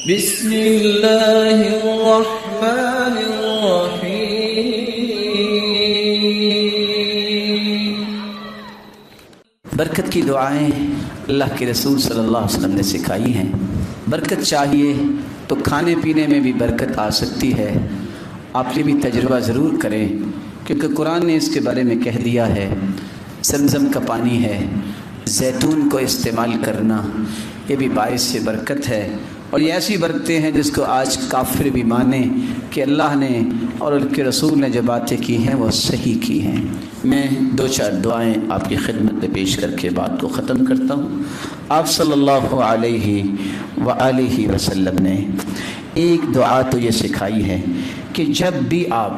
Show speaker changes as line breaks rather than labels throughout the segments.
بسم اللہ الرحمن الرحیم۔
برکت کی دعائیں اللہ کے رسول صلی اللہ علیہ وسلم نے سکھائی ہیں۔ برکت چاہیے تو کھانے پینے میں بھی برکت آ سکتی ہے۔ آپ یہ بھی تجربہ ضرور کریں، کیونکہ قرآن نے اس کے بارے میں کہہ دیا ہے، زمزم کا پانی ہے، زیتون کو استعمال کرنا یہ بھی باعث سے برکت ہے۔ اور یہ ایسی برکتیں ہیں جس کو آج کافر بھی مانیں کہ اللہ نے اور ان کے رسول نے جو باتیں کی ہیں وہ صحیح کی ہیں۔ میں دو چار دعائیں آپ کی خدمت میں پیش کر کے بات کو ختم کرتا ہوں۔ آپ صلی اللہ علیہ وآلہ وسلم نے ایک دعا تو یہ سکھائی ہے کہ جب بھی آپ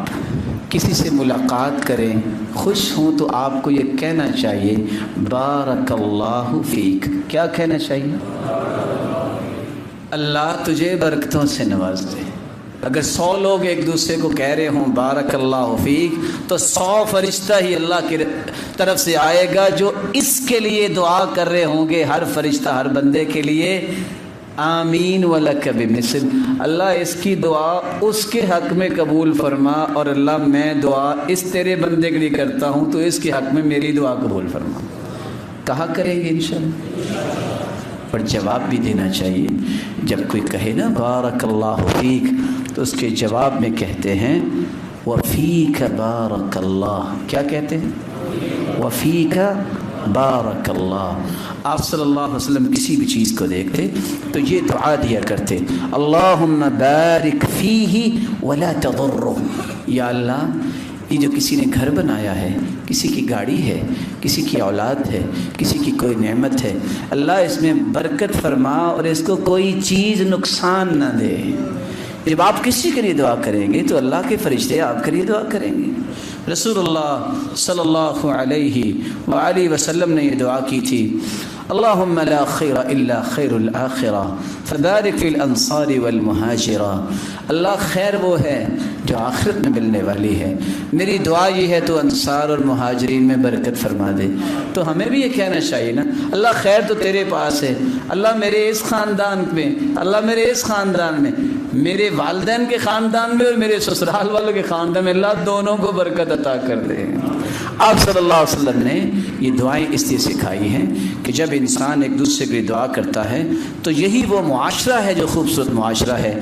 کسی سے ملاقات کریں، خوش ہوں، تو آپ کو یہ کہنا چاہیے بارک اللہ فیک۔ کیا کہنا چاہیے؟ اللہ تجھے برکتوں سے نواز دے۔ اگر 100 لوگ ایک دوسرے کو کہہ رہے ہوں بارک اللہ فیک، تو 100 فرشتہ ہی اللہ کی طرف سے آئے گا جو اس کے لیے دعا کر رہے ہوں گے۔ ہر فرشتہ ہر بندے کے لیے آمین ولک بمثل، اللہ اس کی دعا اس کے حق میں قبول فرما، اور اللہ میں دعا اس تیرے بندے کے لیے کرتا ہوں تو اس کے حق میں میری دعا قبول فرما۔ کہا کریں گے انشاءاللہ، اور جواب بھی دینا چاہیے۔ جب کوئی کہے نا بارک اللہ فیک، تو اس کے جواب میں کہتے ہیں وفیک بارک اللہ۔ کیا کہتے ہیں؟ وفیک بارک اللہ۔ آپ صلی اللہ علیہ وسلم کسی بھی چیز کو دیکھتے تو یہ دعا دیا کرتے، اللہم بارک فیہ ولا تضرہ۔ یا اللہ، یہ جو کسی نے گھر بنایا ہے، کسی کی گاڑی ہے، کسی کی اولاد ہے، کسی کی کوئی نعمت ہے، اللہ اس میں برکت فرما اور اس کو کوئی چیز نقصان نہ دے۔ جب آپ کسی کے لیے دعا کریں گے تو اللہ کے فرشتے آپ کے لیے دعا کریں گے۔ رسول اللہ صلی اللہ علیہ وآلہ وسلم نے یہ دعا کی تھی، اللہم لا خیر الا خیر الآخرہ فبارک فی الانصار والمہاجرہ۔ اللہ خیر وہ ہے جو آخرت میں ملنے والی ہے، میری دعا یہ ہے تو انصار اور مہاجرین میں برکت فرما دے۔ تو ہمیں بھی یہ کہنا چاہیے نا، اللہ خیر تو تیرے پاس ہے، اللہ میرے اس خاندان میں، اللہ میرے اس خاندان میں، میرے والدین کے خاندان میں اور میرے سسرال والوں کے خاندان میں، اللہ دونوں کو برکت عطا کر دے۔ آپ صلی اللہ علیہ وسلم نے یہ دعائیں اس لیے سکھائی ہیں کہ جب انسان ایک دوسرے کے لیے دعا کرتا ہے تو یہی وہ معاشرہ ہے جو خوبصورت معاشرہ ہے۔